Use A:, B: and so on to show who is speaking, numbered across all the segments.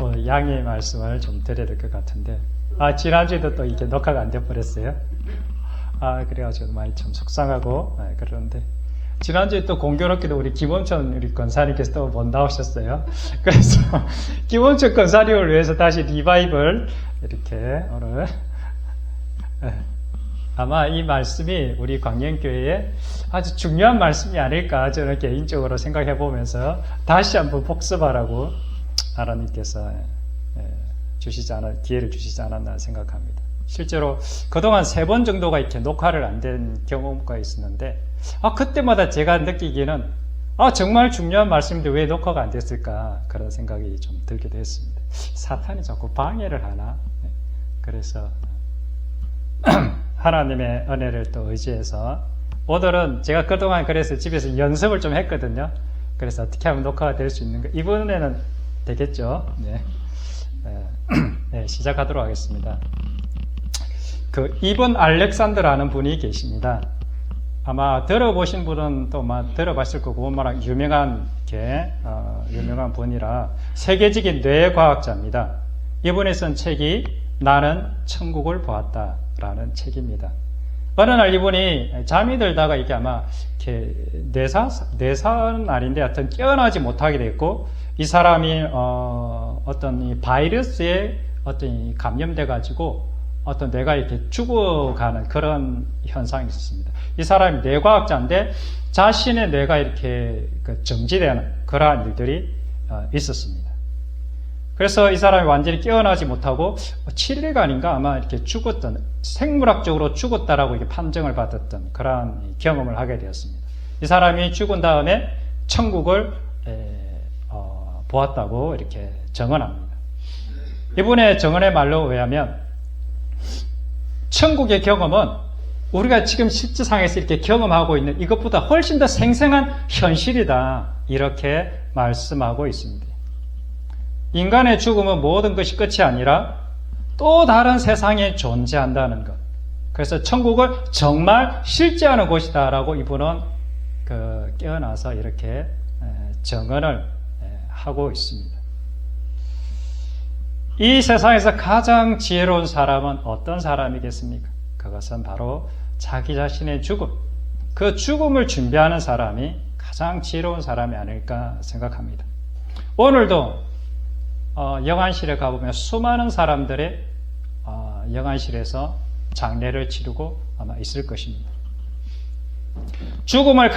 A: 오늘 양해의 말씀을 좀 드려야 될 것 같은데, 지난주에도 또 이게 녹화가 안 돼버렸어요. 그래가지고 많이 좀 속상하고, 그러는데, 지난주에 또 공교롭게도 우리 김원천 우리 권사님께서 또 못 나오셨어요. 그래서, 김원천 권사님을 위해서 다시 리바이벌, 이렇게 오늘, 아마 이 말씀이 우리 광명교회에 아주 중요한 말씀이 아닐까 저는 개인적으로 생각해 보면서 다시 한번 복습하라고 하나님께서 기회를 주시지 않았나 생각합니다. 실제로 그동안 3번 정도가 이렇게 녹화를 안 된 경우가 있었는데 그때마다 제가 느끼기에는 정말 중요한 말씀인데 왜 녹화가 안 됐을까 그런 생각이 좀 들기도 했습니다. 사탄이 자꾸 방해를 하나. 그래서 하나님의 은혜를 또 의지해서 오늘은 제가 그동안 그래서 집에서 연습을 좀 했거든요. 그래서 어떻게 하면 녹화가 될 수 있는가. 이번에는 되겠죠. 네, 시작하도록 하겠습니다. 이번 알렉산더라는 분이 계십니다. 아마 들어보신 분은 또 들어봤을 거고 워낙 유명한 분이라 세계적인 뇌과학자입니다. 이분이 쓴 책이 나는 천국을 보았다 라는 책입니다. 어느 날 이분이 잠이 들다가 이게 아마 이렇게 뇌사는 아닌데 하여튼 깨어나지 못하게 됐고 이 사람이 어떤 이 바이러스에 어떤 감염돼 가지고 어떤 뇌가 이렇게 죽어가는 그런 현상이 있었습니다. 이 사람이 뇌과학자인데 자신의 뇌가 이렇게 정지되는 그러한 일들이 있었습니다. 그래서 이 사람이 완전히 깨어나지 못하고 7일간인가 아마 이렇게 죽었던, 생물학적으로 죽었다라고 이렇게 판정을 받았던 그러한 경험을 하게 되었습니다. 이 사람이 죽은 다음에 천국을 보았다고 이렇게 증언합니다. 이분의 증언의 말로 의하면 천국의 경험은 우리가 지금 실제상에서 이렇게 경험하고 있는 이것보다 훨씬 더 생생한 현실이다 이렇게 말씀하고 있습니다. 인간의 죽음은 모든 것이 끝이 아니라 또 다른 세상에 존재한다는 것. 그래서 천국을 정말 실제하는 곳이다 라고 이분은 깨어나서 이렇게 증언을 하고 있습니다. 이 세상에서 가장 지혜로운 사람은 어떤 사람이겠습니까? 그것은 바로 자기 자신의 죽음, 그 죽음을 준비하는 사람이 가장 지혜로운 사람이 아닐까 생각합니다. 오늘도 영안실에 가보면 수많은 사람들의 영안실에서 장례를 치르고 아마 있을 것입니다. 죽음을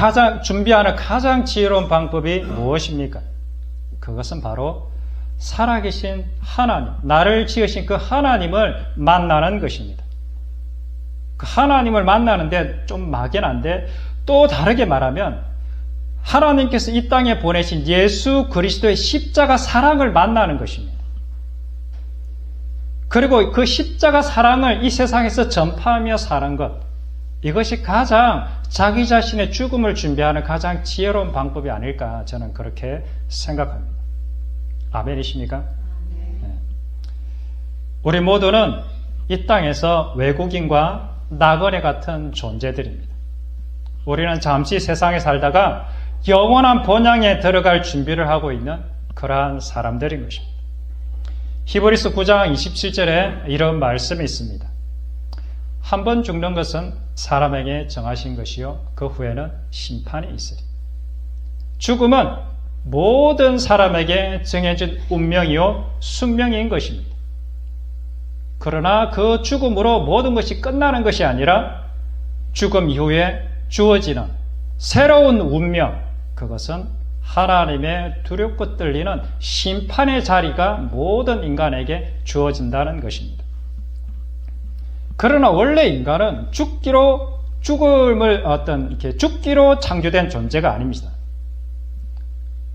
A: 준비하는 가장 지혜로운 방법이 무엇입니까? 그것은 바로 살아계신 하나님, 나를 지으신 그 하나님을 만나는 것입니다. 그 하나님을 만나는데 좀 막연한데 또 다르게 말하면 하나님께서 이 땅에 보내신 예수 그리스도의 십자가 사랑을 만나는 것입니다. 그리고 그 십자가 사랑을 이 세상에서 전파하며 사는 것, 이것이 가장 자기 자신의 죽음을 준비하는 가장 지혜로운 방법이 아닐까 저는 그렇게 생각합니다. 아멘이십니까? 네. 우리 모두는 이 땅에서 외국인과 나그네 같은 존재들입니다. 우리는 잠시 세상에 살다가 영원한 본향에 들어갈 준비를 하고 있는 그러한 사람들인 것입니다. 히브리서 9장 27절에 이런 말씀이 있습니다. 한 번 죽는 것은 사람에게 정하신 것이요 그 후에는 심판이 있으리. 죽음은 모든 사람에게 정해진 운명이요 숙명인 것입니다. 그러나 그 죽음으로 모든 것이 끝나는 것이 아니라 죽음 이후에 주어지는 새로운 운명, 그것은 하나님의 두렵고 떨리는 심판의 자리가 모든 인간에게 주어진다는 것입니다. 그러나 원래 인간은 죽기로 창조된 존재가 아닙니다.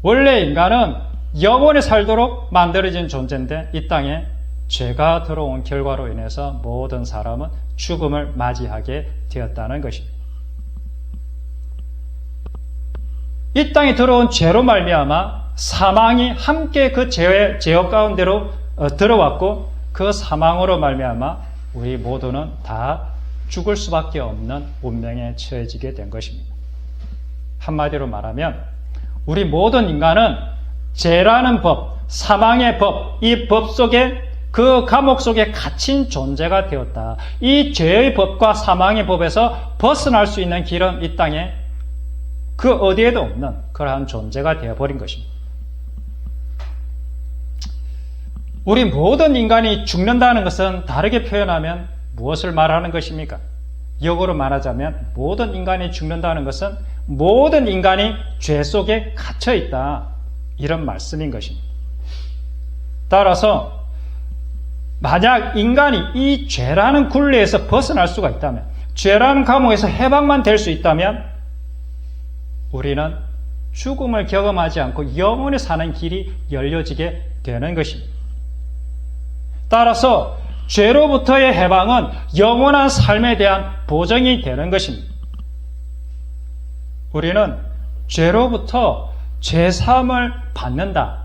A: 원래 인간은 영원히 살도록 만들어진 존재인데 이 땅에 죄가 들어온 결과로 인해서 모든 사람은 죽음을 맞이하게 되었다는 것입니다. 이 땅에 들어온 죄로 말미암아 사망이 함께 그 죄업 가운데로 들어왔고 그 사망으로 말미암아 우리 모두는 다 죽을 수밖에 없는 운명에 처해지게 된 것입니다. 한마디로 말하면 우리 모든 인간은 죄라는 법, 사망의 법, 이 법 속에 그 감옥 속에 갇힌 존재가 되었다. 이 죄의 법과 사망의 법에서 벗어날 수 있는 길은 이 땅에 그 어디에도 없는 그러한 존재가 되어버린 것입니다. 우리 모든 인간이 죽는다는 것은 다르게 표현하면 무엇을 말하는 것입니까? 역으로 말하자면 모든 인간이 죽는다는 것은 모든 인간이 죄 속에 갇혀 있다. 이런 말씀인 것입니다. 따라서 만약 인간이 이 죄라는 굴레에서 벗어날 수가 있다면, 죄라는 감옥에서 해방만 될 수 있다면 우리는 죽음을 경험하지 않고 영원히 사는 길이 열려지게 되는 것입니다. 따라서 죄로부터의 해방은 영원한 삶에 대한 보증이 되는 것입니다. 우리는 죄로부터 죄사함을 받는다.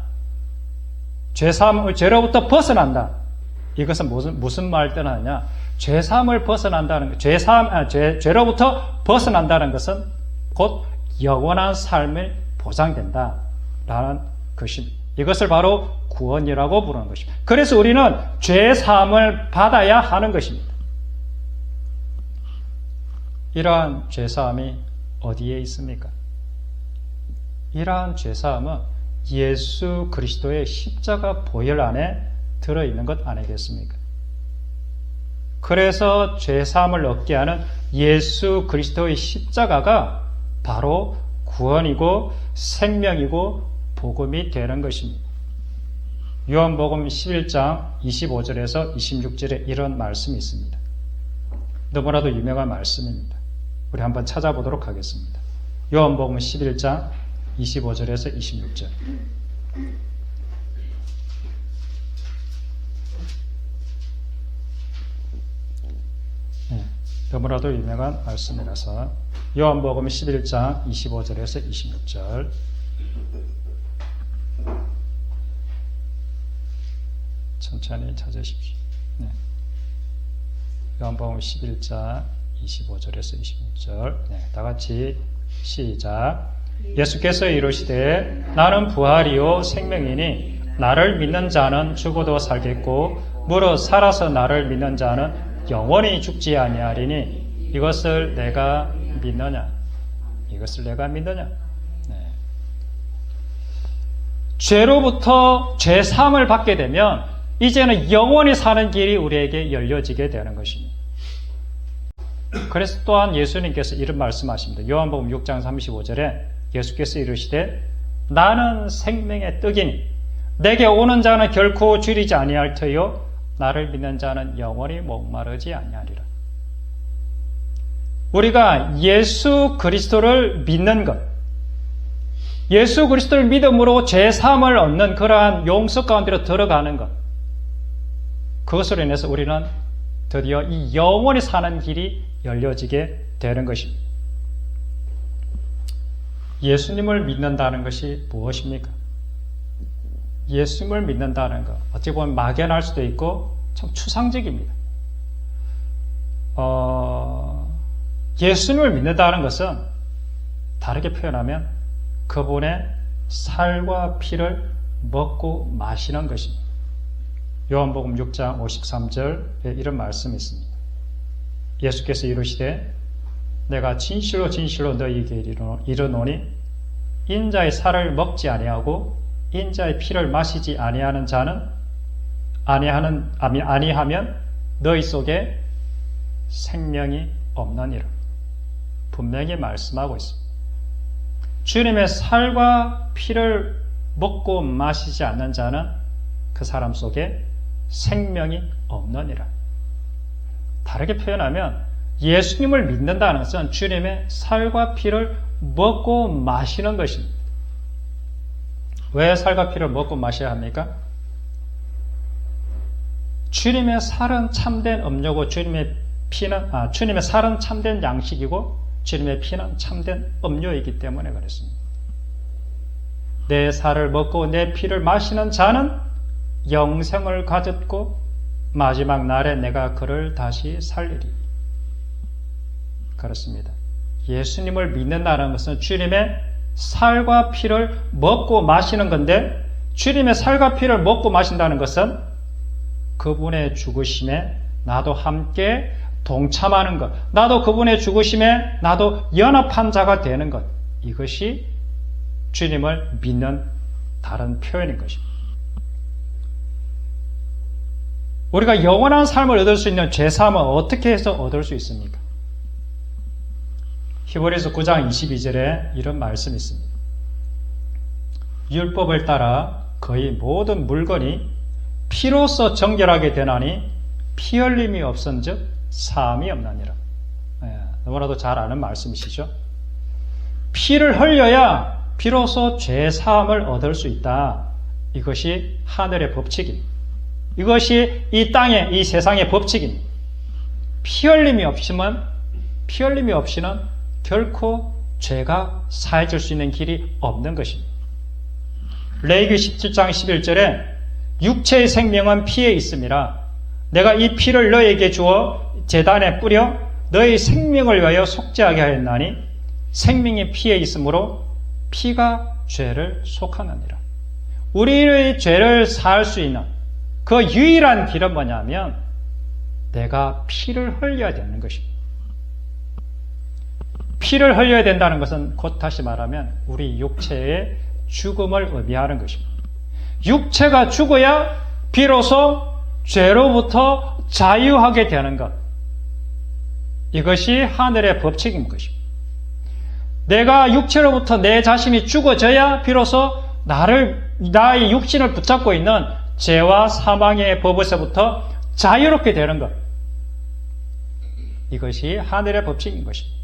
A: 죄로부터 벗어난다. 이것은 무슨 말 뜻하느냐? 죄사함을 벗어난다는 죄로부터 벗어난다는 것은 곧 영원한 삶을 보장된다라는 것입니다. 이것을 바로 구원이라고 부르는 것입니다. 그래서 우리는 죄사함을 받아야 하는 것입니다. 이러한 죄사함이 어디에 있습니까? 이러한 죄사함은 예수 그리스도의 십자가 보혈 안에 들어있는 것 아니겠습니까? 그래서 죄사함을 얻게 하는 예수 그리스도의 십자가가 바로 구원이고 생명이고 복음이 되는 것입니다. 요한복음 11장 25절에서 26절에 이런 말씀이 있습니다. 너무나도 유명한 말씀입니다. 우리 한번 찾아보도록 하겠습니다. 요한복음 11장 25절에서 26절. 너무나도 유명한 말씀이라서 요한복음 11장 25절에서 26절. 천천히 찾으십시오. 요한복음 11장 25절에서 26절. 다 같이 시작. 예수께서 이르시되 나는 부활이요 생명이니 나를 믿는 자는 죽어도 살겠고 무릇 살아서 나를 믿는 자는 영원히 죽지 아니하리니 이것을 내가 믿느냐? 이것을 내가 믿느냐? 죄로부터 죄사함을 받게 되면 이제는 영원히 사는 길이 우리에게 열려지게 되는 것입니다. 그래서 또한 예수님께서 이런 말씀하십니다. 요한복음 6장 35절에 예수께서 이르시되 나는 생명의 떡이니 내게 오는 자는 결코 줄이지 아니할 터요 나를 믿는 자는 영원히 목마르지 아니하리라. 우리가 예수 그리스도를 믿는 것, 예수 그리스도를 믿음으로 죄사함을 얻는 그러한 용서 가운데로 들어가는 것, 그것으로 인해서 우리는 드디어 이 영원히 사는 길이 열려지게 되는 것입니다. 예수님을 믿는다는 것이 무엇입니까? 예수님을 믿는다는 것, 어찌 보면 막연할 수도 있고 참 추상적입니다. 예수님을 믿는다는 것은 다르게 표현하면 그분의 살과 피를 먹고 마시는 것입니다. 요한복음 6장 53절에 이런 말씀이 있습니다. 예수께서 이르시되 내가 진실로 진실로 너희에게 이르노니 인자의 살을 먹지 아니하고 인자의 피를 마시지 아니하는 자는 아니하면 너희 속에 생명이 없느니라. 분명히 말씀하고 있습니다. 주님의 살과 피를 먹고 마시지 않는 자는 그 사람 속에 생명이 없느니라. 다르게 표현하면 예수님을 믿는다는 것은 주님의 살과 피를 먹고 마시는 것입니다. 왜 살과 피를 먹고 마셔야 합니까? 주님의 살은 참된 음료고 주님의 살은 참된 양식이고 주님의 피는 참된 음료이기 때문에 그렇습니다. 내 살을 먹고 내 피를 마시는 자는 영생을 가졌고 마지막 날에 내가 그를 다시 살리리. 그렇습니다. 예수님을 믿는다는 것은 주님의 살과 피를 먹고 마시는 건데 주님의 살과 피를 먹고 마신다는 것은 그분의 죽으심에 나도 함께 동참하는 것, 나도 그분의 죽으심에 나도 연합한 자가 되는 것, 이것이 주님을 믿는 다른 표현인 것입니다. 우리가 영원한 삶을 얻을 수 있는 죄사함은 어떻게 해서 얻을 수 있습니까? 히브리서 9장 22절에 이런 말씀이 있습니다. 율법을 따라 거의 모든 물건이 피로써 정결하게 되나니 피 흘림이 없은즉 사함이 없나니라. 너무나도 잘 아는 말씀이시죠. 피를 흘려야 비로소 죄 사함을 얻을 수 있다. 이것이 하늘의 법칙입니다. 이것이 이 땅의, 이 세상의 법칙입니다. 피 흘림이 없이는 결코 죄가 사해질 수 있는 길이 없는 것입니다. 레위기 17장 11절에 육체의 생명은 피에 있음이라 내가 이 피를 너에게 주어 제단에 뿌려 너의 생명을 위하여 속죄하게 하였나니 생명이 피에 있으므로 피가 죄를 속하느니라. 우리의 죄를 사할 수 있는 그 유일한 길은 뭐냐면 내가 피를 흘려야 되는 것입니다. 피를 흘려야 된다는 것은 곧 다시 말하면 우리 육체의 죽음을 의미하는 것입니다. 육체가 죽어야 비로소 죄로부터 자유하게 되는 것. 이것이 하늘의 법칙인 것입니다. 내가 육체로부터 내 자신이 죽어져야 비로소 나의 육신을 붙잡고 있는 죄와 사망의 법에서부터 자유롭게 되는 것. 이것이 하늘의 법칙인 것입니다.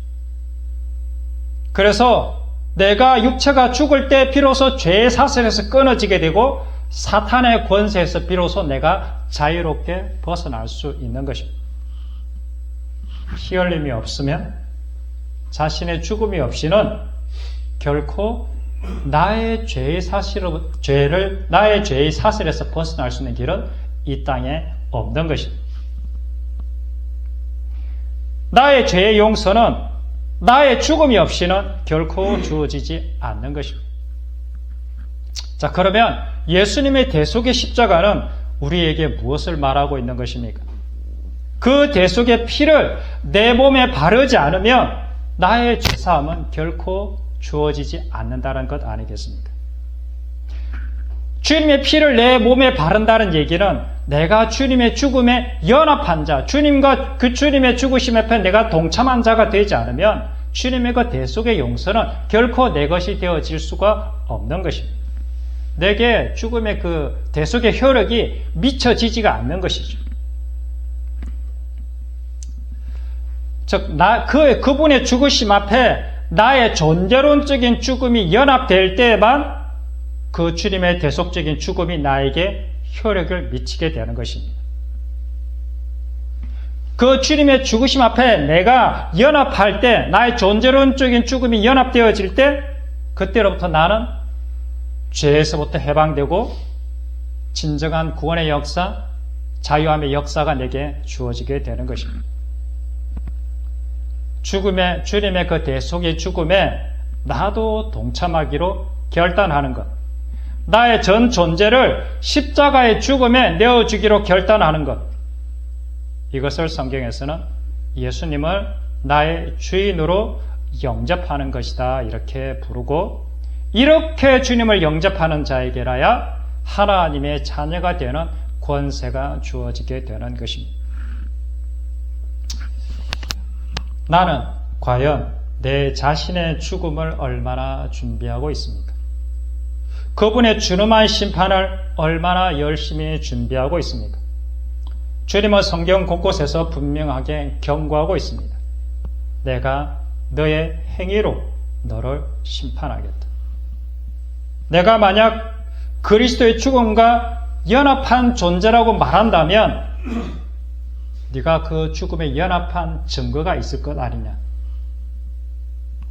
A: 그래서 내가 육체가 죽을 때 비로소 죄의 사슬에서 끊어지게 되고 사탄의 권세에서 비로소 내가 자유롭게 벗어날 수 있는 것입니다. 피 흘림이 없으면 자신의 죽음이 없이는 결코 나의 죄의 사슬에서 벗어날 수 있는 길은 이 땅에 없는 것입니다. 나의 죄의 용서는 나의 죽음이 없이는 결코 주어지지 않는 것입니다. 자, 그러면 예수님의 대속의 십자가는 우리에게 무엇을 말하고 있는 것입니까? 그 대속의 피를 내 몸에 바르지 않으면 나의 죄사함은 결코 주어지지 않는다는 것 아니겠습니까? 주님의 피를 내 몸에 바른다는 얘기는 내가 주님의 죽음에 연합한 자, 주님과 그 주님의 죽으심 앞에 내가 동참한 자가 되지 않으면 주님의 그 대속의 용서는 결코 내 것이 되어질 수가 없는 것입니다. 내게 죽음의 그 대속의 효력이 미쳐지지가 않는 것이죠. 즉, 그분의 죽으심 앞에 나의 존재론적인 죽음이 연합될 때만 그 주님의 대속적인 죽음이 나에게 효력을 미치게 되는 것입니다. 그 주님의 죽으심 앞에 내가 연합할 때, 나의 존재론적인 죽음이 연합되어질 때, 그때로부터 나는 죄에서부터 해방되고 진정한 구원의 역사, 자유함의 역사가 내게 주어지게 되는 것입니다. 주님의 그 대속의 죽음에 나도 동참하기로 결단하는 것, 나의 전 존재를 십자가의 죽음에 내어주기로 결단하는 것, 이것을 성경에서는 예수님을 나의 주인으로 영접하는 것이다 이렇게 부르고, 이렇게 주님을 영접하는 자에게라야 하나님의 자녀가 되는 권세가 주어지게 되는 것입니다. 나는 과연 내 자신의 죽음을 얼마나 준비하고 있습니까? 그분의 준엄한 심판을 얼마나 열심히 준비하고 있습니까? 주님은 성경 곳곳에서 분명하게 경고하고 있습니다. 내가 너의 행위로 너를 심판하겠다. 내가 만약 그리스도의 죽음과 연합한 존재라고 말한다면 네가 그 죽음에 연합한 증거가 있을 것 아니냐.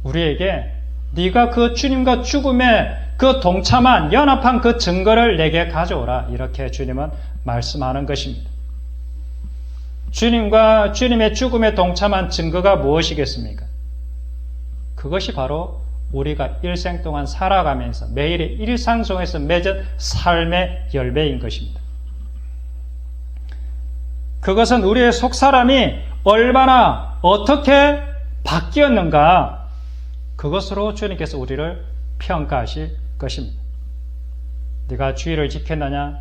A: 우리에게 네가 그 주님과 죽음에 그 동참한 연합한 그 증거를 내게 가져오라. 이렇게 주님은 말씀하는 것입니다. 주님과 주님의 죽음에 동참한 증거가 무엇이겠습니까? 그것이 바로 우리가 일생 동안 살아가면서 매일의 일상 속에서 맺은 삶의 열매인 것입니다. 그것은 우리의 속사람이 얼마나 어떻게 바뀌었는가, 그것으로 주님께서 우리를 평가하실 것입니다. 네가 주일을 지켰느냐,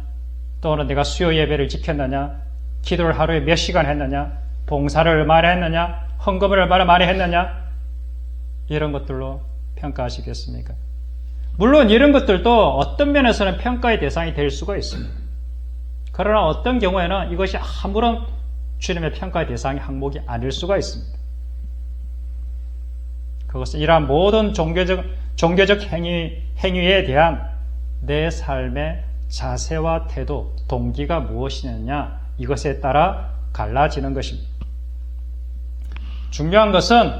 A: 또는 네가 수요 예배를 지켰느냐, 기도를 하루에 몇 시간 했느냐, 봉사를 얼마나 했느냐, 헌금을 얼마나 많이 했느냐, 이런 것들로 평가하시겠습니까? 물론 이런 것들도 어떤 면에서는 평가의 대상이 될 수가 있습니다. 그러나 어떤 경우에는 이것이 아무런 주님의 평가의 대상의 항목이 아닐 수가 있습니다. 그것은 이러한 모든 종교적 행위에 대한 내 삶의 자세와 태도, 동기가 무엇이냐, 이것에 따라 갈라지는 것입니다. 중요한 것은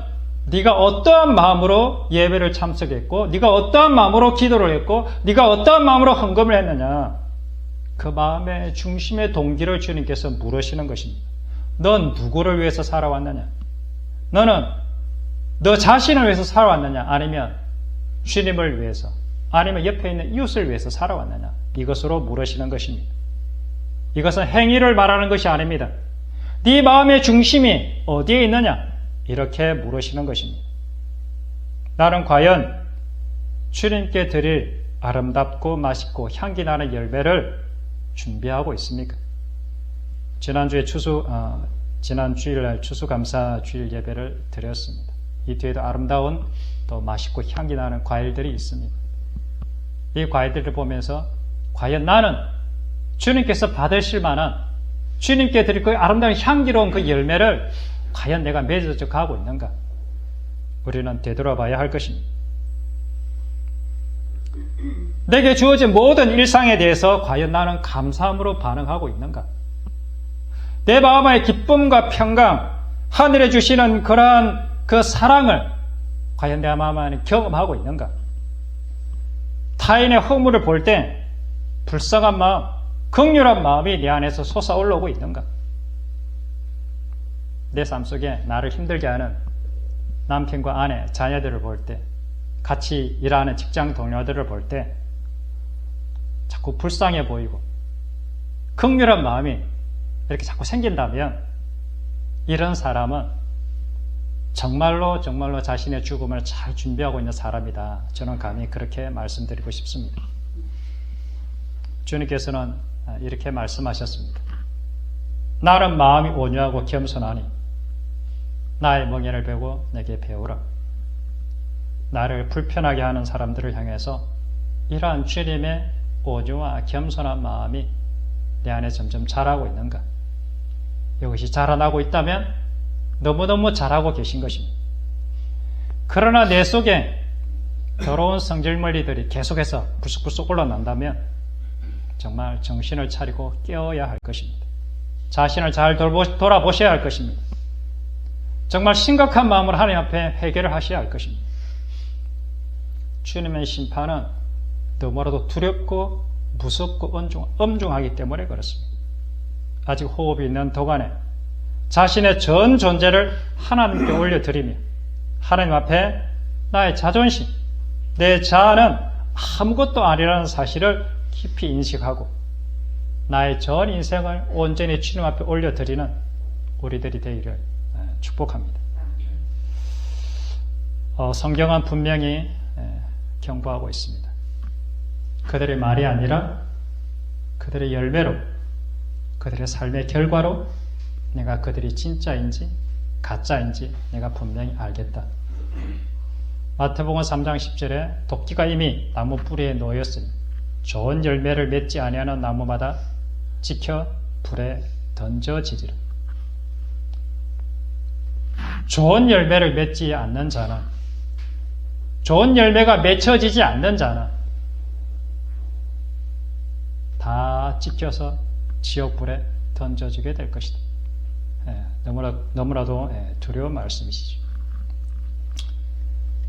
A: 네가 어떠한 마음으로 예배를 참석했고, 네가 어떠한 마음으로 기도를 했고, 네가 어떠한 마음으로 헌금을 했느냐, 그 마음의 중심의 동기를 주님께서 물으시는 것입니다. 넌 누구를 위해서 살아왔느냐? 너는 너 자신을 위해서 살아왔느냐? 아니면 주님을 위해서, 아니면 옆에 있는 이웃을 위해서 살아왔느냐? 이것으로 물으시는 것입니다. 이것은 행위를 말하는 것이 아닙니다. 네 마음의 중심이 어디에 있느냐? 이렇게 물으시는 것입니다. 나는 과연 주님께 드릴 아름답고 맛있고 향기 나는 열매를 준비하고 있습니까? 지난주에 지난 주일날 추수감사 주일 예배를 드렸습니다. 이 뒤에도 아름다운 또 맛있고 향기 나는 과일들이 있습니다. 이 과일들을 보면서 과연 나는 주님께서 받으실 만한, 주님께 드릴 그 아름다운 향기로운 그 열매를 과연 내가 맺어져 가고 있는가? 우리는 되돌아봐야 할 것입니다. 내게 주어진 모든 일상에 대해서 과연 나는 감사함으로 반응하고 있는가? 내 마음의 기쁨과 평강, 하늘에 주시는 그러한 그 사랑을 과연 내 마음 안에 경험하고 있는가? 타인의 허물을 볼 때 불쌍한 마음, 긍휼한 마음이 내 안에서 솟아올라오고 있는가? 내 삶 속에 나를 힘들게 하는 남편과 아내, 자녀들을 볼 때, 같이 일하는 직장 동료들을 볼 때 자꾸 불쌍해 보이고 긍휼한 마음이 이렇게 자꾸 생긴다면 이런 사람은 정말로 자신의 죽음을 잘 준비하고 있는 사람이다. 저는 감히 그렇게 말씀드리고 싶습니다. 주님께서는 이렇게 말씀하셨습니다. 나는 마음이 온유하고 겸손하니 나의 멍에를 베고 내게 배우라. 나를 불편하게 하는 사람들을 향해서 이러한 주님의 온유와 겸손한 마음이 내 안에 점점 자라고 있는가? 이것이 자라나고 있다면 너무너무 잘하고 계신 것입니다. 그러나 내 속에 더러운 성질머리들이 계속해서 불쑥불쑥 올라난다면 정말 정신을 차리고 깨어야 할 것입니다. 자신을 잘 돌아보셔야 할 것입니다. 정말 심각한 마음으로 하나님 앞에 회개를 하셔야 할 것입니다. 주님의 심판은 너무나도 두렵고 무섭고 엄중하기 때문에 그렇습니다. 아직 호흡이 있는 동안에 자신의 전 존재를 하나님께 올려드리며 하나님 앞에 나의 자존심, 내 자아는 아무것도 아니라는 사실을 깊이 인식하고 나의 전 인생을 온전히 주님 앞에 올려드리는 우리들이 되기를 축복합니다. 성경은 분명히 경고하고 있습니다. 그들의 말이 아니라 그들의 열매로, 그들의 삶의 결과로 내가 그들이 진짜인지 가짜인지 내가 분명히 알겠다. 마태복음 3장 10절에 도끼가 이미 나무 뿌리에 놓였으니 좋은 열매를 맺지 아니하는 나무마다 찍혀 불에 던져지리라. 좋은 열매를 맺지 않는 자는, 좋은 열매가 맺혀지지 않는 자는 다 찍혀서 지옥불에 던져지게 될 것이다. 너무나도 두려운 말씀이시죠.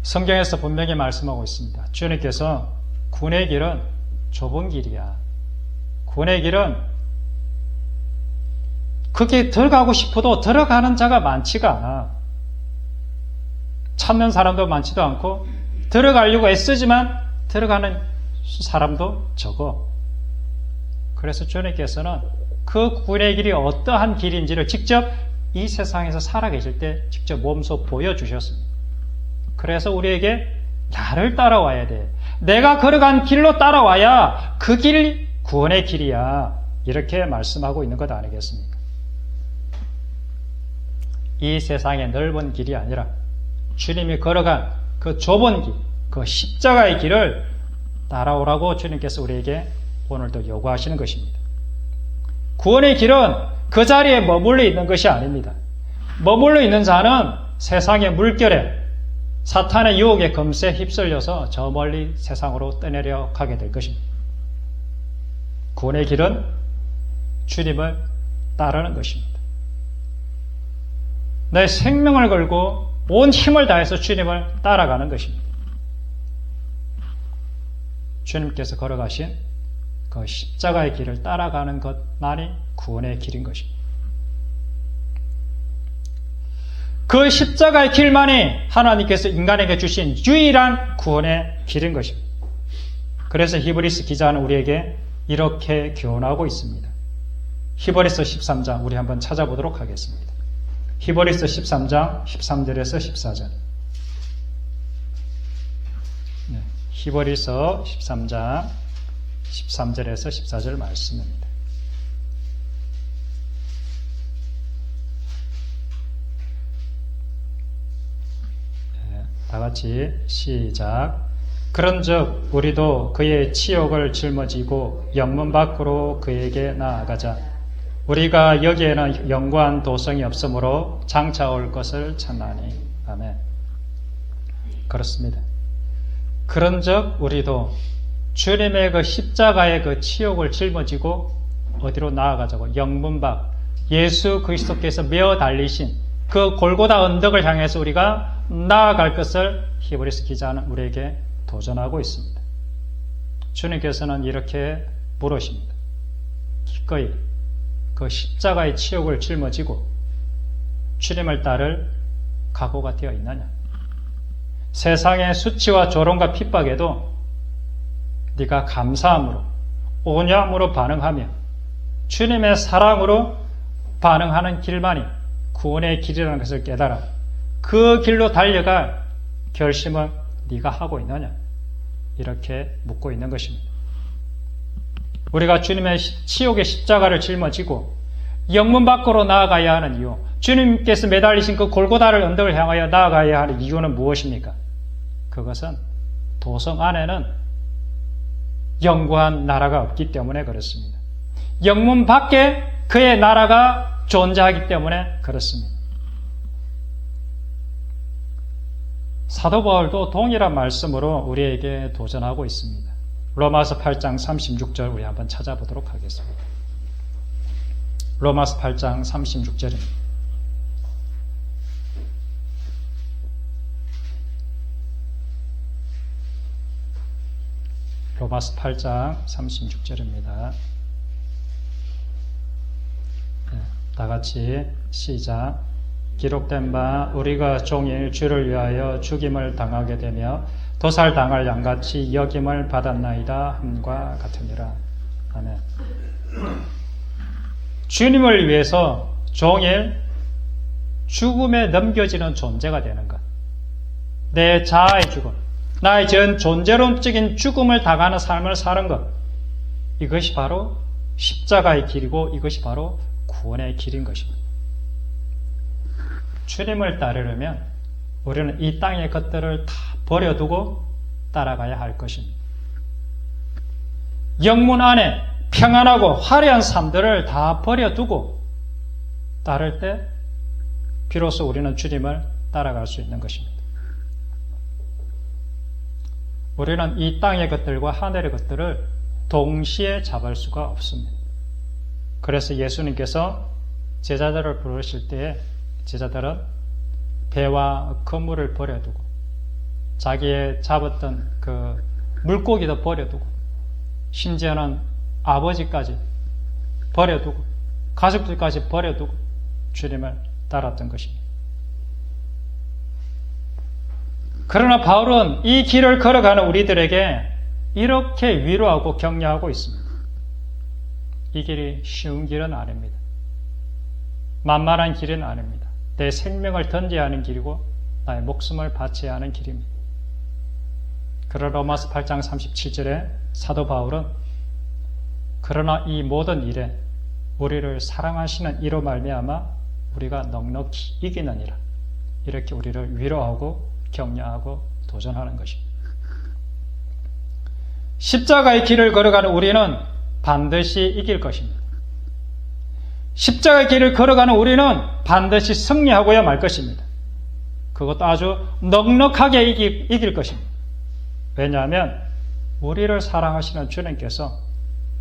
A: 성경에서 분명히 말씀하고 있습니다. 주님께서 군의 길은 좁은 길이야. 군의 길은 그게 들어가고 싶어도 들어가는 자가 많지가 않아. 찾는 사람도 많지도 않고 들어가려고 애쓰지만 들어가는 사람도 적어. 그래서 주님께서는 그 구원의 길이 어떠한 길인지를 직접 이 세상에서 살아계실 때 직접 몸소 보여주셨습니다. 그래서 우리에게 나를 따라와야 돼. 내가 걸어간 길로 따라와야 그 길이 구원의 길이야. 이렇게 말씀하고 있는 것 아니겠습니까? 이 세상의 넓은 길이 아니라 주님이 걸어간 그 좁은 길, 그 십자가의 길을 따라오라고 주님께서 우리에게 오늘도 요구하시는 것입니다. 구원의 길은 그 자리에 머물러 있는 것이 아닙니다. 머물러 있는 자는 세상의 물결에 사탄의 유혹에 금세 휩쓸려서 저 멀리 세상으로 떠내려 가게 될 것입니다. 구원의 길은 주님을 따르는 것입니다. 내 생명을 걸고 온 힘을 다해서 주님을 따라가는 것입니다. 주님께서 걸어가신 그 십자가의 길을 따라가는 것만이 구원의 길인 것입니다. 그 십자가의 길만이 하나님께서 인간에게 주신 유일한 구원의 길인 것입니다. 그래서 히브리서 기자는 우리에게 이렇게 교훈하고 있습니다. 히브리서 13장 우리 한번 찾아보도록 하겠습니다. 히브리서 13장 13절에서 14절. 히브리서 13장 13절에서 14절 말씀입니다. 다 같이 시작. 그런즉 우리도 그의 치욕을 짊어지고 영문 밖으로 그에게 나아가자. 우리가 여기에는 영구한 도성이 없으므로 장차 올 것을 찾나니. 아멘. 그렇습니다. 그런즉 우리도 주님의 그 십자가의 그 치욕을 짊어지고 어디로 나아가자고? 영문 밖, 예수 그리스도께서 메어 달리신 그 골고다 언덕을 향해서 우리가 나아갈 것을 히브리서 기자는 우리에게 도전하고 있습니다. 주님께서는 이렇게 물으십니다. 기꺼이 그 십자가의 치욕을 짊어지고 주님을 따를 각오가 되어 있느냐? 세상의 수치와 조롱과 핍박에도 네가 감사함으로 온유함으로 반응하며 주님의 사랑으로 반응하는 길만이 구원의 길이라는 것을 깨달아 그 길로 달려갈 결심을 네가 하고 있느냐? 이렇게 묻고 있는 것입니다. 우리가 주님의 치욕의 십자가를 짊어지고 영문 밖으로 나아가야 하는 이유, 주님께서 매달리신 그 골고다를 언덕을 향하여 나아가야 하는 이유는 무엇입니까? 그것은 도성 안에는 영구한 나라가 없기 때문에 그렇습니다. 영문 밖에 그의 나라가 존재하기 때문에 그렇습니다. 사도 바울도 동일한 말씀으로 우리에게 도전하고 있습니다. 로마서 8장 36절 우리 한번 찾아보도록 하겠습니다. 로마서 8장 36절입니다. 로마서 8장 36절입니다. 다 같이 시작. 기록된 바 우리가 종일 주를 위하여 죽임을 당하게 되며 도살당할 양같이 여김을 받았나이다 함과 같으니라. 아멘. 주님을 위해서 종일 죽음에 넘겨지는 존재가 되는 것. 내 자아의 죽음, 나의 전 존재론적인 죽음을 당하는 삶을 사는 것. 이것이 바로 십자가의 길이고 이것이 바로 구원의 길인 것입니다. 주님을 따르려면 우리는 이 땅의 것들을 다 버려두고 따라가야 할 것입니다. 영문 안에 평안하고 화려한 삶들을 다 버려두고 따를 때 비로소 우리는 주님을 따라갈 수 있는 것입니다. 우리는 이 땅의 것들과 하늘의 것들을 동시에 잡을 수가 없습니다. 그래서 예수님께서 제자들을 부르실 때에 제자들은 배와 그물을 버려두고 자기의 잡았던 그 물고기도 버려두고 심지어는 아버지까지 버려두고 가족들까지 버려두고 주님을 따랐던 것입니다. 그러나 바울은 이 길을 걸어가는 우리들에게 이렇게 위로하고 격려하고 있습니다. 이 길이 쉬운 길은 아닙니다. 만만한 길은 아닙니다. 내 생명을 던져야 하는 길이고 나의 목숨을 바쳐야 하는 길입니다. 그러나 로마서 8장 37절에 사도 바울은 그러나 이 모든 일에 우리를 사랑하시는 이로 말미암아 우리가 넉넉히 이기느니라, 이렇게 우리를 위로하고 격려하고 도전하는 것입니다. 십자가의 길을 걸어가는 우리는 반드시 이길 것입니다. 십자가의 길을 걸어가는 우리는 반드시 승리하고야 말 것입니다. 그것도 아주 넉넉하게 이길 것입니다. 왜냐하면 우리를 사랑하시는 주님께서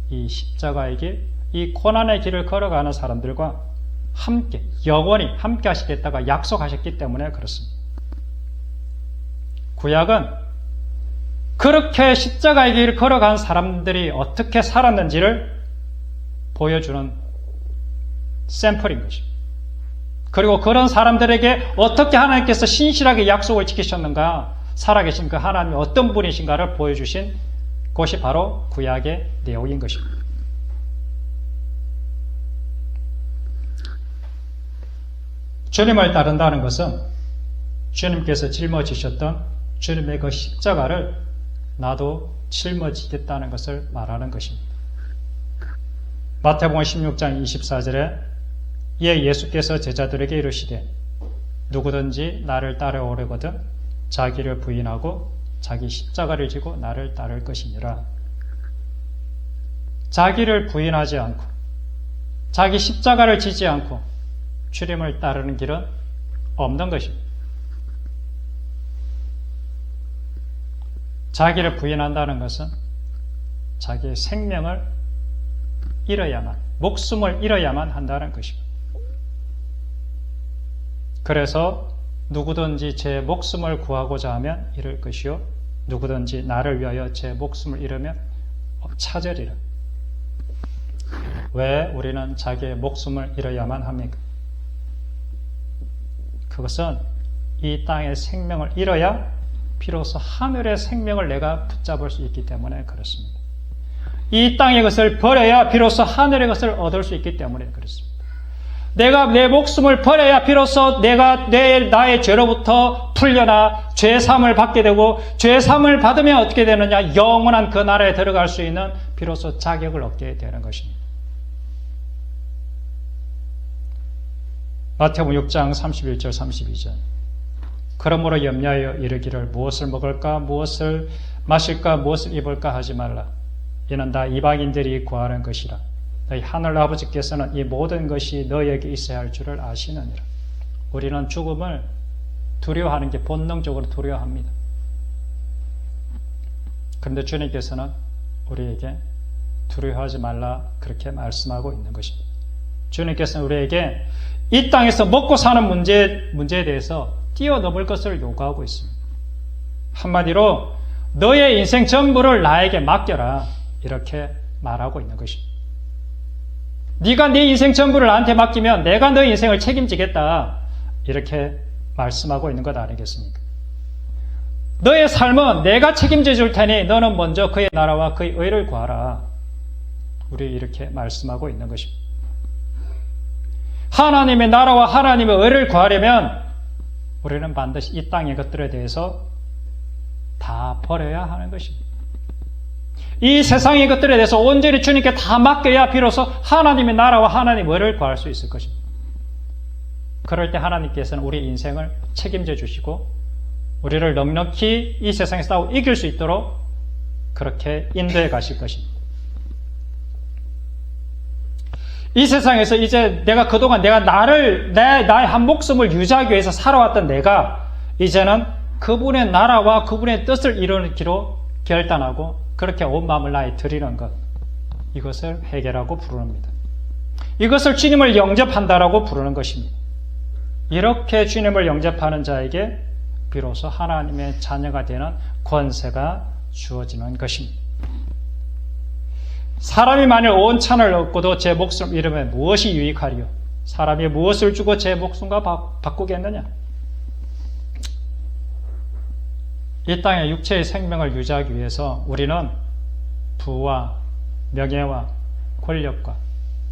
A: 이 십자가의 길, 이 고난의 길을 걸어가는 사람들과 함께 영원히 함께 하시겠다가 약속하셨기 때문에 그렇습니다. 구약은 그렇게 십자가의 길을 걸어간 사람들이 어떻게 살았는지를 보여주는 샘플인 것입니다. 그리고 그런 사람들에게 어떻게 하나님께서 신실하게 약속을 지키셨는가, 살아계신 그 하나님이 어떤 분이신가를 보여주신 것이 바로 구약의 내용인 것입니다. 주님을 따른다는 것은 주님께서 짊어지셨던 주님의 그 십자가를 나도 짊어지겠다는 것을 말하는 것입니다. 마태복음 16장 24절에 이에 예수께서 제자들에게 이르시되 누구든지 나를 따라오려거든 자기를 부인하고 자기 십자가를 지고 나를 따를 것이니라. 자기를 부인하지 않고 자기 십자가를 지지 않고 주님을 따르는 길은 없는 것입니다. 자기를 부인한다는 것은 자기의 생명을 잃어야만, 목숨을 잃어야만 한다는 것입니다. 그래서 누구든지 제 목숨을 구하고자 하면 잃을 것이요 누구든지 나를 위하여 제 목숨을 잃으면 찾으리라. 왜 우리는 자기의 목숨을 잃어야만 합니까? 그것은 이 땅의 생명을 잃어야 비로소 하늘의 생명을 내가 붙잡을 수 있기 때문에 그렇습니다. 이 땅의 것을 버려야 비로소 하늘의 것을 얻을 수 있기 때문에 그렇습니다. 내가 내 목숨을 버려야 비로소 내가 나의 죄로부터 풀려나 죄사함을 받게 되고, 죄사함을 받으면 어떻게 되느냐? 영원한 그 나라에 들어갈 수 있는 비로소 자격을 얻게 되는 것입니다. 마태복음 6장 31절 32절 그러므로 염려하여 이르기를 무엇을 먹을까 무엇을 마실까 무엇을 입을까 하지 말라. 이는 다 이방인들이 구하는 것이라. 너희 하늘 아버지께서는 이 모든 것이 너희에게 있어야 할 줄을 아시느니라. 우리는 죽음을 두려워하는 게 본능적으로 두려워합니다. 그런데 주님께서는 우리에게 두려워하지 말라 그렇게 말씀하고 있는 것입니다. 주님께서는 우리에게 이 땅에서 먹고 사는 문제에 대해서 뛰어넘을 것을 요구하고 있습니다. 한마디로 너의 인생 전부를 나에게 맡겨라 이렇게 말하고 있는 것입니다. 네가 네 인생 전부를 나한테 맡기면 내가 너의 인생을 책임지겠다 이렇게 말씀하고 있는 것 아니겠습니까? 너의 삶은 내가 책임져 줄 테니 너는 먼저 그의 나라와 그의 의를 구하라. 우리 이렇게 말씀하고 있는 것입니다. 하나님의 나라와 하나님의 의를 구하려면 우리는 반드시 이 땅의 것들에 대해서 다 버려야 하는 것입니다. 이 세상의 것들에 대해서 온전히 주님께 다 맡겨야 비로소 하나님의 나라와 하나님의 의를 구할 수 있을 것입니다. 그럴 때 하나님께서는 우리 인생을 책임져 주시고 우리를 넉넉히 이 세상에서 싸워 이길 수 있도록 그렇게 인도해 가실 것입니다. 이 세상에서 이제 내가 그동안 나의 한 목숨을 유지하기 위해서 살아왔던 내가 이제는 그분의 나라와 그분의 뜻을 이루기로 결단하고 그렇게 온 마음을 나에 드리는 것, 이것을 회개라고 부릅니다. 이것을 주님을 영접한다라고 부르는 것입니다. 이렇게 주님을 영접하는 자에게 비로소 하나님의 자녀가 되는 권세가 주어지는 것입니다. 사람이 만일 온 찬을 얻고도 제 목숨을 잃으면 무엇이 유익하리요? 사람이 무엇을 주고 제 목숨과 바꾸겠느냐? 이 땅의 육체의 생명을 유지하기 위해서 우리는 부와 명예와 권력과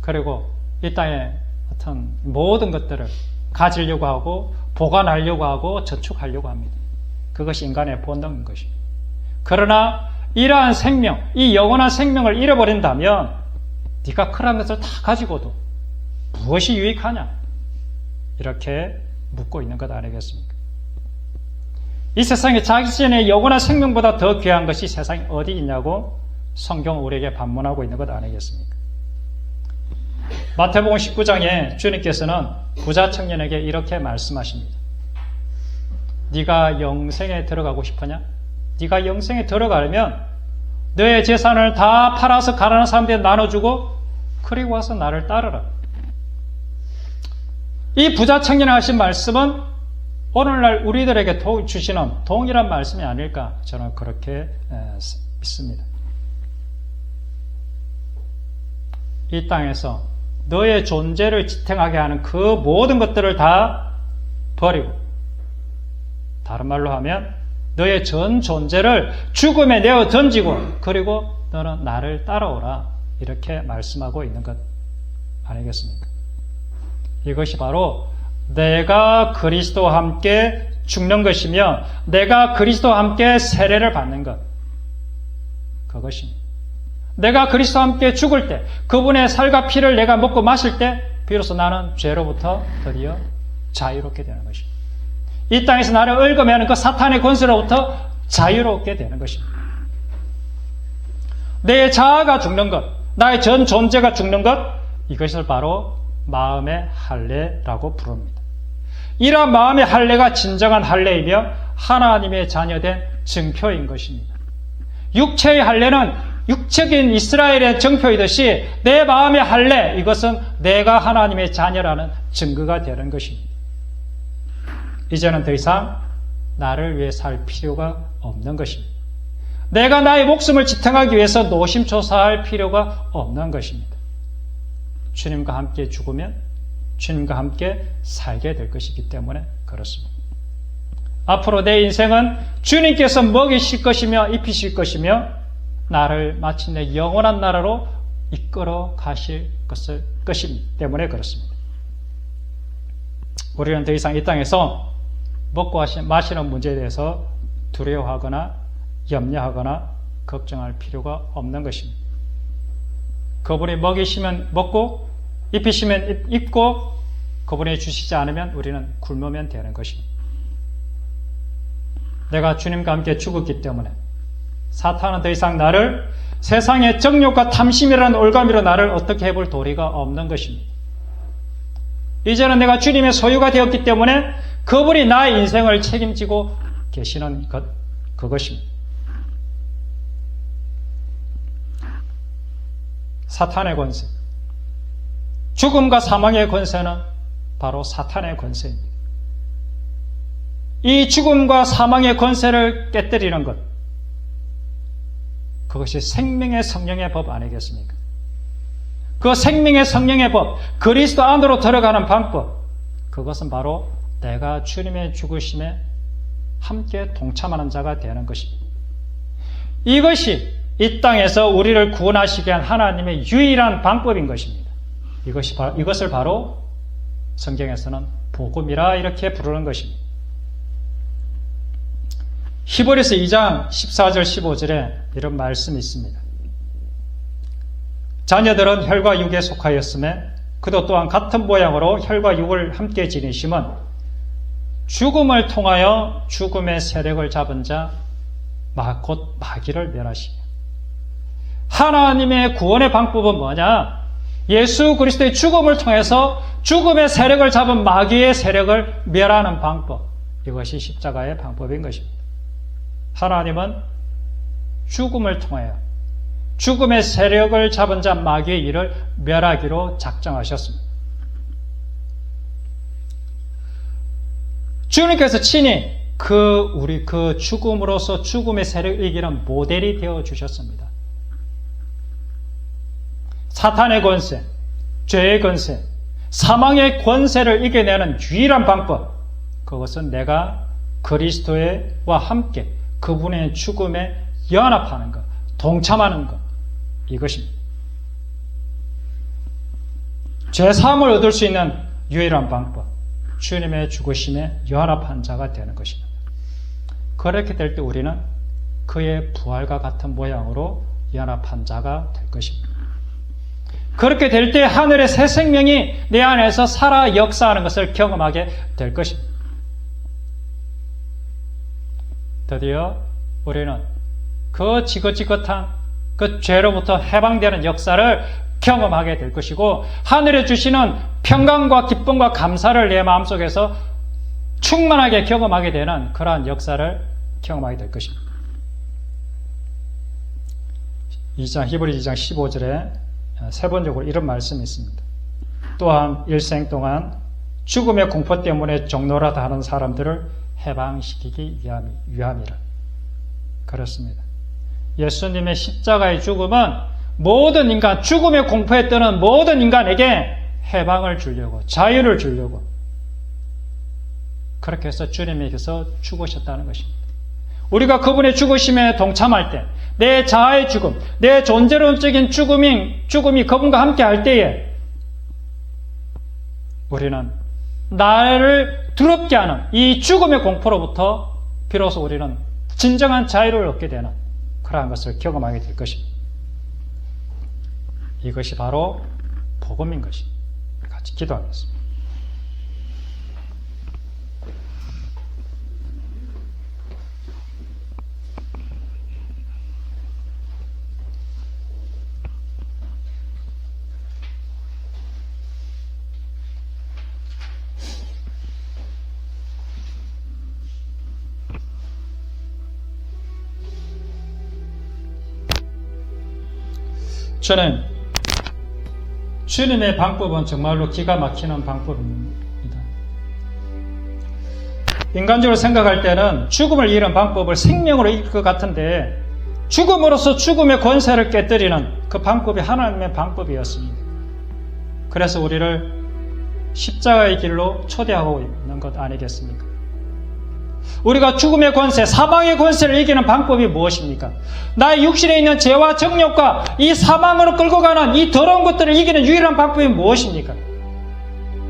A: 그리고 이 땅의 어떤 모든 것들을 가지려고 하고 보관하려고 하고 저축하려고 합니다. 그것이 인간의 본능인 것입니다. 그러나 이러한 생명, 이 영원한 생명을 잃어버린다면 네가 그런 것을 다 가지고도 무엇이 유익하냐? 이렇게 묻고 있는 것 아니겠습니까? 이 세상에 자신의 영원한 생명보다 더 귀한 것이 세상에 어디 있냐고 성경 우리에게 반문하고 있는 것 아니겠습니까? 마태복음 19장에 주님께서는 부자 청년에게 이렇게 말씀하십니다. 네가 영생에 들어가고 싶으냐? 네가 영생에 들어가려면 너의 재산을 다 팔아서 가난한 사람들에게 나눠주고 그리고 와서 나를 따르라. 이 부자 청년이 하신 말씀은 오늘날 우리들에게 주시는 동일한 말씀이 아닐까 저는 그렇게 믿습니다. 이 땅에서 너의 존재를 지탱하게 하는 그 모든 것들을 다 버리고 다른 말로 하면 너의 전 존재를 죽음에 내어 던지고 그리고 너는 나를 따라오라 이렇게 말씀하고 있는 것 아니겠습니까? 이것이 바로 내가 그리스도와 함께 죽는 것이며 내가 그리스도와 함께 세례를 받는 것 그것입니다. 내가 그리스도와 함께 죽을 때 그분의 살과 피를 내가 먹고 마실 때 비로소 나는 죄로부터 드디어 자유롭게 되는 것입니다. 이 땅에서 나를 얽어매는 그 사탄의 권세로부터 자유롭게 되는 것입니다. 내 자아가 죽는 것, 나의 전 존재가 죽는 것, 이것을 바로 마음의 할례라고 부릅니다. 이러한 마음의 할례가 진정한 할례이며 하나님의 자녀된 증표인 것입니다. 육체의 할례는 육적인 이스라엘의 증표이듯이 내 마음의 할례, 이것은 내가 하나님의 자녀라는 증거가 되는 것입니다. 이제는 더 이상 나를 위해 살 필요가 없는 것입니다. 내가 나의 목숨을 지탱하기 위해서 노심초사할 필요가 없는 것입니다. 주님과 함께 죽으면 주님과 함께 살게 될 것이기 때문에 그렇습니다. 앞으로 내 인생은 주님께서 먹이실 것이며 입히실 것이며 나를 마침내 영원한 나라로 이끌어 가실 것이기 때문에 그렇습니다. 우리는 더 이상 이 땅에서 먹고 마시는 문제에 대해서 두려워하거나 염려하거나 걱정할 필요가 없는 것입니다. 그분이 먹이시면 먹고 입히시면 입고 그분이 주시지 않으면 우리는 굶으면 되는 것입니다. 내가 주님과 함께 죽었기 때문에 사탄은 더 이상 나를 세상의 정욕과 탐심이라는 올가미로 나를 어떻게 해볼 도리가 없는 것입니다. 이제는 내가 주님의 소유가 되었기 때문에 그분이 나의 인생을 책임지고 계시는 것, 그것입니다. 사탄의 권세, 죽음과 사망의 권세는 바로 사탄의 권세입니다. 이 죽음과 사망의 권세를 깨뜨리는 것, 그것이 생명의 성령의 법 아니겠습니까? 그 생명의 성령의 법, 그리스도 안으로 들어가는 방법, 그것은 바로 내가 주님의 죽으심에 함께 동참하는 자가 되는 것입니다. 이것이 이 땅에서 우리를 구원하시게 한 하나님의 유일한 방법인 것입니다. 이것을 바로 성경에서는 복음이라 이렇게 부르는 것입니다. 히브리서 2장 14절 15절에 이런 말씀이 있습니다. 자녀들은 혈과 육에 속하였음에 그도 또한 같은 모양으로 혈과 육을 함께 지니심은 죽음을 통하여 죽음의 세력을 잡은 자 곧 마귀를 멸하시며 하나님의 구원의 방법은 뭐냐? 예수 그리스도의 죽음을 통해서 죽음의 세력을 잡은 마귀의 세력을 멸하는 방법, 이것이 십자가의 방법인 것입니다. 하나님은 죽음을 통하여 죽음의 세력을 잡은 자 마귀의 일을 멸하기로 작정하셨습니다. 주님께서 친히 우리 죽음으로서 죽음의 세력을 이기는 모델이 되어 주셨습니다. 사탄의 권세, 죄의 권세, 사망의 권세를 이겨내는 유일한 방법, 그것은 내가 그리스도와 함께 그분의 죽음에 연합하는 것, 동참하는 것, 이것입니다. 죄사함을 얻을 수 있는 유일한 방법, 주님의 죽으심에 연합한 자가 되는 것입니다. 그렇게 될 때 우리는 그의 부활과 같은 모양으로 연합한 자가 될 것입니다. 그렇게 될 때 하늘의 새 생명이 내 안에서 살아 역사하는 것을 경험하게 될 것입니다. 드디어 우리는 그 지긋지긋한 그 죄로부터 해방되는 역사를 경험하게 될 것이고, 하늘에 주시는 평강과 기쁨과 감사를 내 마음속에서 충만하게 경험하게 되는 그러한 역사를 경험하게 될 것입니다. 히브리 2장 15절에 세 번역으로 이런 말씀이 있습니다. 또한 일생 동안 죽음의 공포 때문에 종노라다 하는 사람들을 해방시키기 위함이라. 그렇습니다. 예수님의 십자가의 죽음은 모든 인간, 죽음의 공포에 떠는 모든 인간에게 해방을 주려고, 자유를 주려고, 그렇게 해서 주님께서 죽으셨다는 것입니다. 우리가 그분의 죽으심에 동참할 때, 내 자아의 죽음, 내 존재론적인 죽음이 그분과 함께 할 때에 우리는 나를 두렵게 하는 이 죽음의 공포로부터 비로소 우리는 진정한 자유를 얻게 되는 그러한 것을 경험하게 될 것입니다. 이것이 바로 복음인 것입니다. 같이 기도하겠습니다. 저는 주님의 방법은 정말로 기가 막히는 방법입니다. 인간적으로 생각할 때는 죽음을 이기는 방법을 생명으로 이길 것 같은데, 죽음으로써 죽음의 권세를 깨뜨리는 그 방법이 하나님의 방법이었습니다. 그래서 우리를 십자가의 길로 초대하고 있는 것 아니겠습니까? 우리가 죽음의 권세, 사망의 권세를 이기는 방법이 무엇입니까? 나의 육신에 있는 죄와 정욕과 이 사망으로 끌고 가는 이 더러운 것들을 이기는 유일한 방법이 무엇입니까?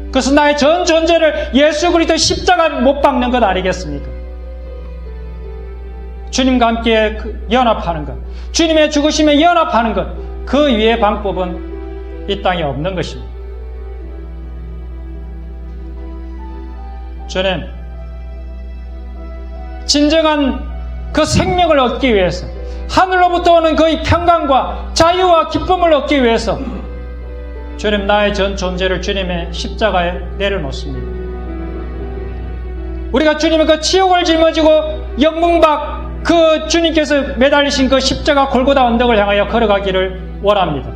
A: 그것은 나의 전 존재를 예수 그리스도 십자가에 못 박는 것 아니겠습니까? 주님과 함께 연합하는 것, 주님의 죽으심에 연합하는 것, 그 위의 방법은 이 땅에 없는 것입니다. 주님, 진정한 그 생명을 얻기 위해서, 하늘로부터 오는 그 평강과 자유와 기쁨을 얻기 위해서 주님, 나의 전 존재를 주님의 십자가에 내려놓습니다. 우리가 주님의 그 치욕을 짊어지고 영문박 그 주님께서 매달리신 그 십자가 골고다 언덕을 향하여 걸어가기를 원합니다.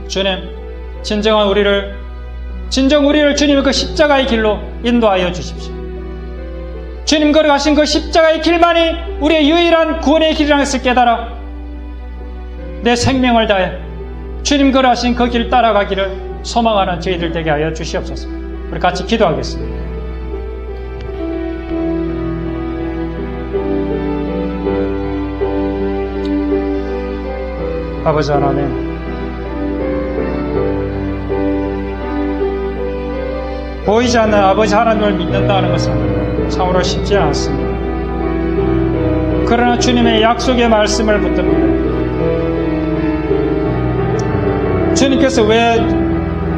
A: 주님, 진정 우리를 주님의 그 십자가의 길로 인도하여 주십시오. 주님 걸어가신 그 십자가의 길만이 우리의 유일한 구원의 길이라는 것을 깨달아 내 생명을 다해 주님 걸어가신 그 길 따라가기를 소망하는 저희들 되게 하여 주시옵소서. 우리 같이 기도하겠습니다. 아버지 하나님, 보이지 않는 아버지 하나님을 믿는다는 것은 참으로 쉽지 않습니다. 그러나 주님의 약속의 말씀을 붙듭니다. 주님께서 왜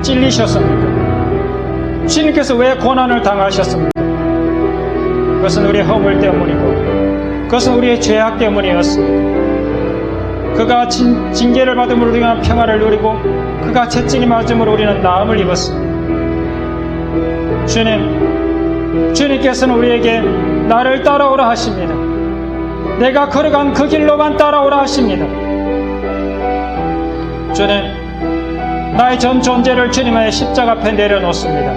A: 찔리셨습니까? 주님께서 왜 고난을 당하셨습니까? 그것은 우리의 허물 때문이고, 그것은 우리의 죄악 때문이었습니다. 그가 징계를 받음으로 우리가 평화를 누리고, 그가 채찍이 맞음으로 우리는 나음을 입었습니다. 주님께서는 우리에게 나를 따라오라 하십니다. 내가 걸어간 그 길로만 따라오라 하십니다. 주님, 나의 전 존재를 주님의 십자가 앞에 내려놓습니다.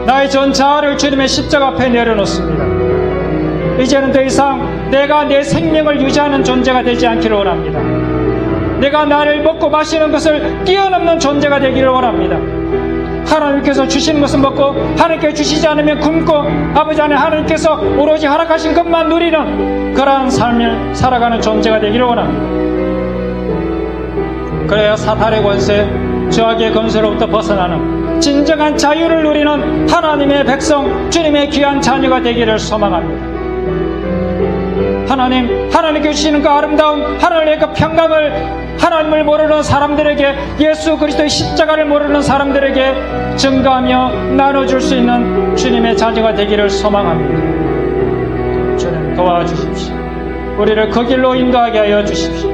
A: 나의 전 자아를 주님의 십자가 앞에 내려놓습니다. 이제는 더 이상 내가 내 생명을 유지하는 존재가 되지 않기를 원합니다. 내가 나를 먹고 마시는 것을 뛰어넘는 존재가 되기를 원합니다. 하나님께서 주시는 것은 먹고 하나님께 주시지 않으면 굶고 아버지 안에 하나님께서 오로지 허락하신 것만 누리는 그러한 삶을 살아가는 존재가 되기를 원합니다. 그래야 사탄의 권세, 죄악의 권세로부터 벗어나는 진정한 자유를 누리는 하나님의 백성, 주님의 귀한 자녀가 되기를 소망합니다. 하나님께 주시는 그 아름다움, 하나님의 그 평강을 하나님을 모르는 사람들에게, 예수 그리스도의 십자가를 모르는 사람들에게 증거하며 나눠줄 수 있는 주님의 자녀가 되기를 소망합니다. 주님 도와주십시오. 우리를 그 길로 인도하게 하여 주십시오.